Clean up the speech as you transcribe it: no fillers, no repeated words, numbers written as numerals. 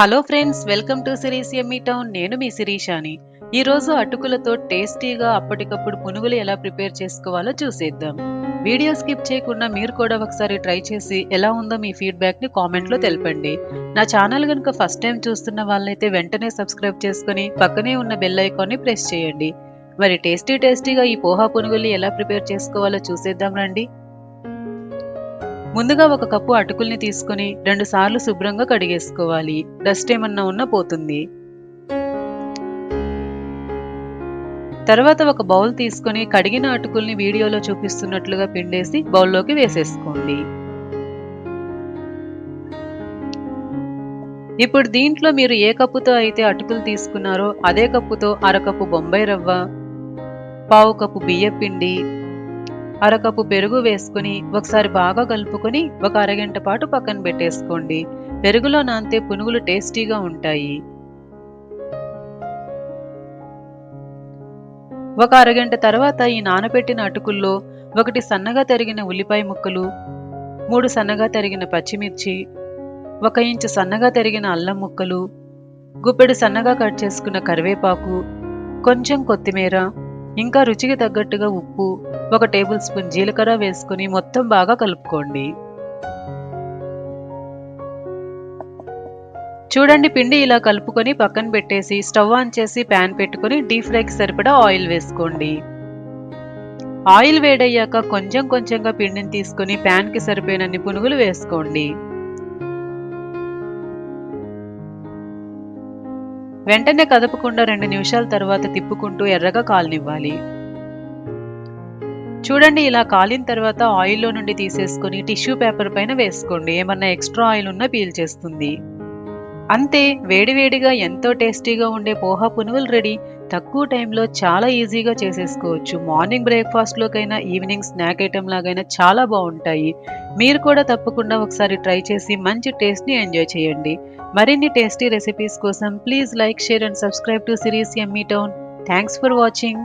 Hello friends, welcome to series Emmy town. నేను మీ శిరీషాని. ఈరోజు అటుకులతో టేస్టీగా అప్పటికప్పుడు పునుగులు ఎలా ప్రిపేర్ చేసుకోవాలో చూసేద్దాం. వీడియో స్కిప్ చేయకుండా మీరు కూడా ఒకసారి ట్రై చేసి ఎలా ఉందో మీ ఫీడ్బ్యాక్ని కామెంట్లో తెలపండి. నా ఛానల్ కనుక ఫస్ట్ టైం చూస్తున్న వాళ్ళైతే వెంటనే సబ్స్క్రైబ్ చేసుకుని పక్కనే ఉన్న బెల్ ఐకాన్ని ప్రెస్ చేయండి. మరి టేస్టీగా ఈ పోహా పునుగుల్ని ఎలా ప్రిపేర్ చేసుకోవాలో చూసేద్దాం రండి. ముందుగా ఒక కప్పు అటుకుల్ని తీసుకొని 2 సార్లు శుభ్రంగా కడిగేసుకోవాలి. డస్ట్ ఏమన్నా ఉన్నా పోతుంది. తర్వాత ఒక బౌల్ తీసుకొని కడిగిన అటుకుల్ని వీడియోలో చూపిస్తున్నట్లుగా పిండేసి బౌల్లోకి వేసేసుకోండి. ఇప్పుడు దీంట్లో మీరు ఏ కప్పుతో అయితే అటుకులు తీసుకున్నారో అదే కప్పుతో అరకప్పు బొంబాయి రవ్వ, పావు కప్పు బియ్యపిండి, అరకప్పు పెరుగు వేసుకుని ఒకసారి బాగా కలుపుకొని ఒక అరగంట పాటు పక్కన పెట్టేసుకోండి. పెరుగులో నానితే పునుగులు టేస్టీగా ఉంటాయి. ఒక అరగంట తర్వాత ఈ నానబెట్టిన అటుకుల్లో 1 సన్నగా తరిగిన ఉల్లిపాయ ముక్కలు, 3 సన్నగా తరిగిన పచ్చిమిర్చి, 1 ఇంచు సన్నగా తరిగిన అల్లం ముక్కలు, గుప్పెడు సన్నగా కట్ చేసుకున్న కరివేపాకు, కొంచెం కొత్తిమీర, ఇంకా రుచికి తగ్గట్టుగా ఉప్పు, 1 టేబుల్ స్పూన్ జీలకర్ర వేసుకుని మొత్తం బాగా కలుపుకోండి. చూడండి, పిండి ఇలా కలుపుకొని పక్కన పెట్టేసి స్టవ్ ఆన్ చేసి ప్యాన్ పెట్టుకుని డీప్ ఫ్రైకి సరిపడా ఆయిల్ వేసుకోండి. ఆయిల్ వేడయ్యాక కొంచెం కొంచెంగా పిండిని తీసుకొని ప్యాన్కి సరిపోయినన్ని పునుగులు వేసుకోండి. వెంటనే కదపకుండా 2 నిమిషాల తర్వాత తిప్పుకుంటూ ఎర్రగా కాలనివ్వాలి. చూడండి, ఇలా కాలిన తర్వాత ఆయిల్లో నుండి తీసేసుకొని టిష్యూ పేపర్ పైన వేసుకోండి. ఏమన్నా ఎక్స్ట్రా ఆయిల్ ఉన్నా పీల్చేస్తుంది. అంతే, వేడివేడిగా ఎంతో టేస్టీగా ఉండే పోహా పునుగులు రెడీ. తక్కువ టైంలో చాలా ఈజీగా చేసేసుకోవచ్చు. మార్నింగ్ బ్రేక్ఫాస్ట్లోకైనా ఈవినింగ్ స్నాక్ ఐటెం లాగైనా చాలా బాగుంటాయి. మీరు కూడా తప్పకుండా ఒకసారి ట్రై చేసి మంచి టేస్ట్ని ఎంజాయ్ చేయండి. మరిన్ని టేస్టీ రెసిపీస్ కోసం please like, share and subscribe to series Emmy town. Thanks for watching.